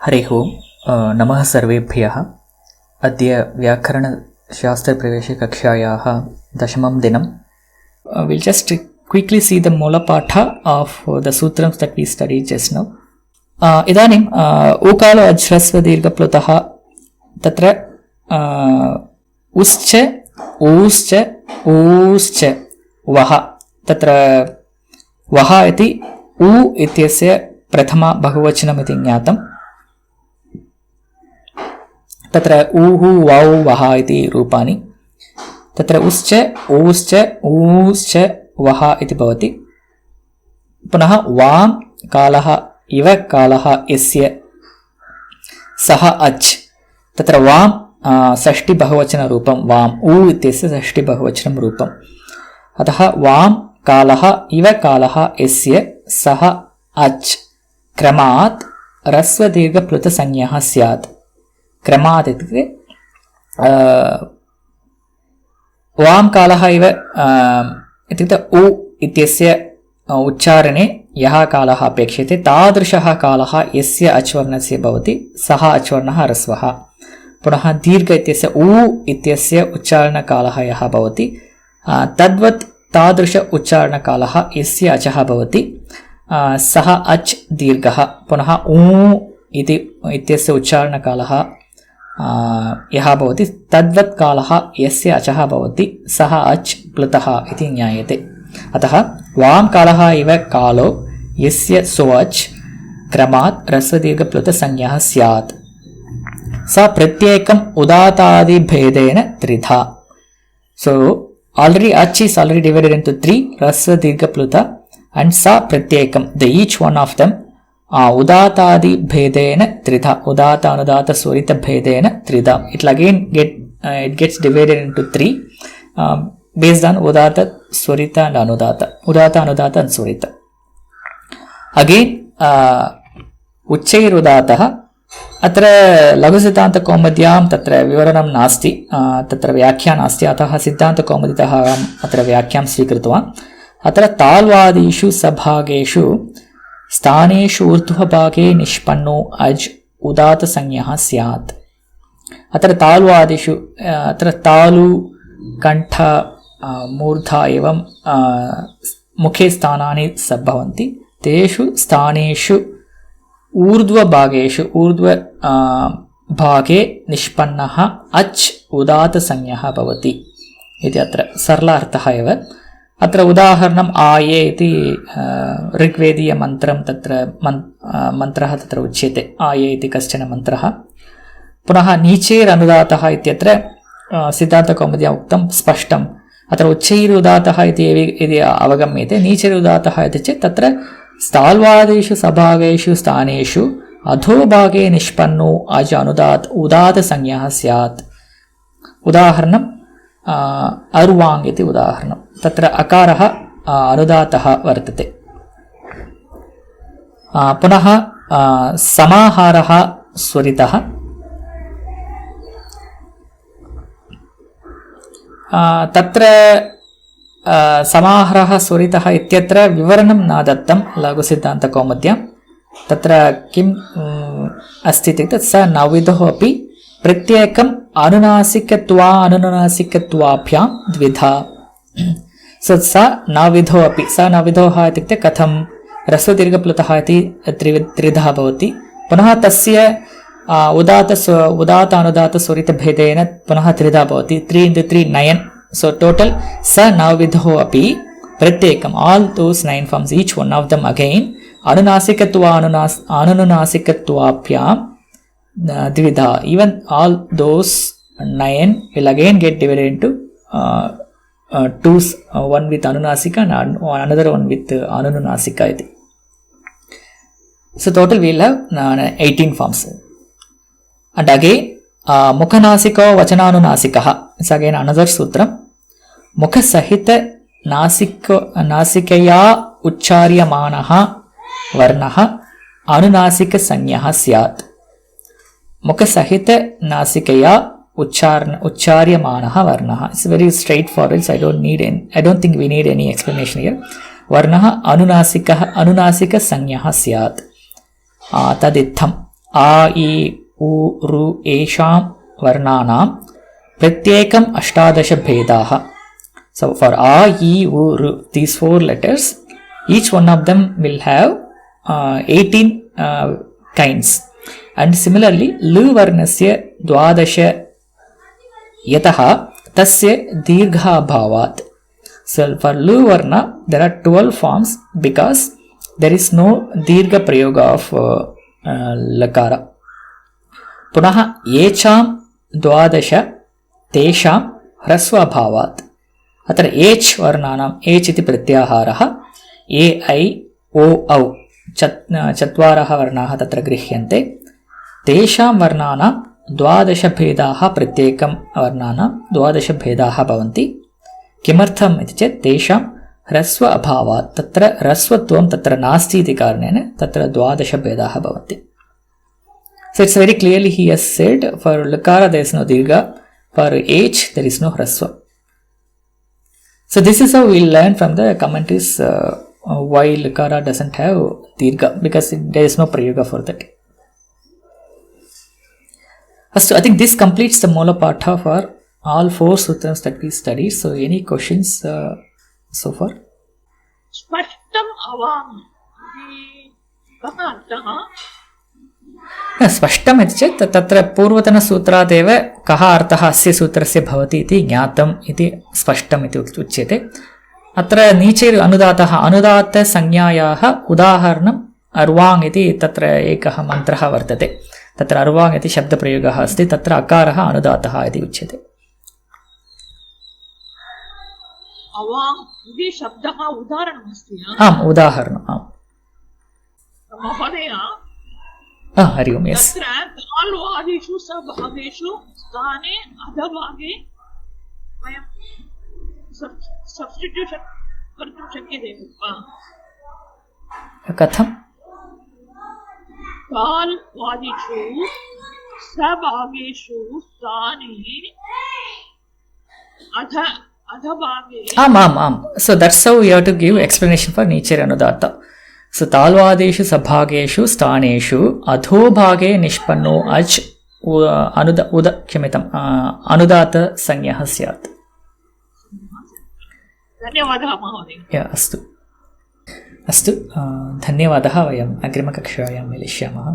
हरिः ओम् नमः सर्वेभ्यः। अद्य व्याकरणशास्त्रप्रवेशकक्षायाः 10मं दिनं. We'll just quickly see the Molapatha of the sutrams that we studied just now. इदानीं ऊकालो अज्रस्वदीर्घप्लुतः तत्र उश्च ऊश्च ऊश्च वः तत्र वः इति ऊ इत्यस्य प्रथमा बहुवचनमिति ज्ञातम्. तत्र ऊः वौ वः इति रूपाणि. तत्र उश्च ऊश्च ऊश्च वः इति भवति. पुनः वां कालः इव कालः यस्य सः अच्. तत्र वां षष्टि बहुवचनरूपं वाम् ऊ इत्यस्य षष्टि बहुवचनं रूपम्. अतः वां कालः इव कालः यस्य सः अच् क्रमात् ह्रस्वदीर्घप्लुतसंज्ञः स्यात्. क्रमात् इत्युक्ते वां कालः इव इत्युक्ते उ इत्यस्य उच्चारणे यः कालः अपेक्षते तादृशः कालः यस्य अच्वर्णस्य भवति सः अच्वर्णः ह्रस्वः. पुनः दीर्घ इत्यस्य उ इत्यस्य उच्चारणकालः यः भवति तद्वत् तादृश उच्चारणकालः यस्य अचः भवति सः अच् दीर्घः. पुनः ऊ इत्यस्य उच्चारणकालः यः भवति तद्वत् कालः यस्य अचः भवति सः अच् प्लुतः इति ज्ञायते. अतः वां कालः इव कालो यस्य सोऽच् क्रमात् ह्रस्वदीर्घप्लुतसंज्ञः स्यात्. सा प्रत्येकम् उदातादिभेदेन त्रिधा. So already ach is already divided into three, ह्रस्वदीर्घप्लुत and sa pratyekam. The each one of them udātādi bhedena tridha. Udāta anudāta swarita bhedena tridha. It will again gets divided into three based on udāta, swarita and anudāta. Udāta, anudāta and swarita. Again उच्चैरुदातः. अत्र लघुसिद्धान्तकौमुद्यां तत्र विवरणं नास्ति, तत्र व्याख्या नास्ति. अतः सिद्धान्तकौमुदीतः अहम् अत्र व्याख्यां स्वीकृतवान्. अत्र ताल्वादीषु सभागेषु स्थानेषु ऊर्ध्वभागे निष्पन्नो अज् उदात्तसंज्ञः स्यात्. अत्र ताल्वादिषु अत्र तालु कण्ठ मूर्धा एवं मुखे स्थानानि सम्भवन्ति. तेषु स्थानेषु ऊर्ध्वभागेषु ऊर्ध्वभागे निष्पन्नः अच् उदात्तसंज्ञः भवति इति अत्र सरल अर्थः एव. अत्र उदाहरणम् आये इति ऋग्वेदीयमन्त्रं तत्र मन्त्रः तत्र उच्यते. आये इति कश्चन मन्त्रः. पुनः नीचैरनुदातः इत्यत्र सिद्धान्तकौमुद्याम् उक्तं स्पष्टम्. अत्र उच्चैरुदातः इति यदि अवगम्यते, नीचैरुदातः इति चेत् तत्र स्थाल्वादिषु सभागेषु स्थानेषु अधोभागे निष्पन्नो अज् अनुदात् उदात्तसंज्ञः स्यात्. उदाहरणम् अर्वाङ् इति उदाहरणं. तत्र अकारः अनुदातः वर्तते. पुनः समाहारः स्वरितः. तत्र समाहारः स्वरितः इत्यत्र विवरणं न दत्तं लघुसिद्धान्तकौमुद्यां. तत्र किम् अस्ति इत्युक्ते स नवविधो अपि प्रत्येकम् अनुनासिकत्वाभ्यां द्विधा. स नवविधो अपि. स नवविधोः इत्युक्ते कथं ह्रस्वदीर्घप्लुतः इति त्रिधा भवति. पुनः तस्य उदात अनुदात स्वरितभेदेन पुनः त्रिधा भवति. 3 into 3 9. So total स नवविधो अपि प्रत्येकम् all those 9 forms, each one of them again अनुनासिकत्वाभ्यां द्विधा. Even all those 9 will again get divided into two, one with anunasika and another one with anunasika. So total we will have 18 forms. And again mukhanasiko vachananunasikaha. It's again another sutram. Mukhasahita nasikaya uchcharyamanaha varnaha anunasika sanyah syat. Mukhasahita nasikaya uchcharyamanaha varnaha. It's very straightforward, so I don't think we need any explanation here. Varnaha anunasika sanyah syat. Taditham. आ इ उ ऋ एषां वर्णानां प्रत्येकम् 18 भेदाः. So for a, e, u, r, these 4 letters, each one of them will have 18 kinds. And similarly, l varnasya 12 yatah tasya dirgha bhavat. So for l varna there are 12 forms because there is no dirgha prayoga of lakara. Punaha echam 12 tesham hrasva bhavat. अत्र H वर्णानाम् H इति प्रत्याहारः ए I ओ औ चत्वारः वर्णाः तत्र गृह्यन्ते. तेषां वर्णानां 12 भेदाः प्रत्येकं वर्णानां 12 भेदाः भवन्ति. किमर्थम् इति चेत् तेषां ह्रस्व अभावात् तत्र ह्रस्वत्वं तत्र नास्ति इति कारणेन तत्र 12 भेदाः भवन्ति. So it's very clearly he has said for lakara there is no dirgha, for h there is no hrasva. So this is how we learn from the commentaries why lakara doesn't have dirgha, because there is no prayoga for that. So I think this completes the Moola Patha for all 4 sutras that we studied. So any questions so far? Spashtam avam. स्पष्टम् इति चेत् तत्र पूर्वतनसूत्रादेव कः अर्थः अस्य सूत्रस्य भवति इति ज्ञातम् इति स्पष्टम् इति उच्यते. अत्र नीचे अनुदातः अनुदातसंज्ञायाः उदाहरणम् अर्वाङ् इति तत्र एकः मन्त्रः वर्तते. तत्र अर्वाङ् इति शब्दप्रयोगः अस्ति. तत्र अकारः अनुदातः इति उच्यते. अवाङ् इति शब्दः उदाहरणमस्ति. आम्, उदाहरणम्. आम् महोदय, हरि ओम्. यस्, तत्र ताल्वादिषु सभागेषु स्थाने अधभागे वयं सब्स्टिट्यूशन् कर्तुं शक्यते वा? कथं? ताल्वादिषु सभागेषु स्थाने अधभागे. आम्. So that's how you have to give explanation for nicher anudata. So ताल्वादेषु सभागेषु स्थानेषु अधोभागे निष्पन्नो अच् अनुदात संज्ञः स्यात्. धन्यवादः महोदय. अस्तु, धन्यवादः. वयम् अग्रिमकक्षायां मिलिष्यामः.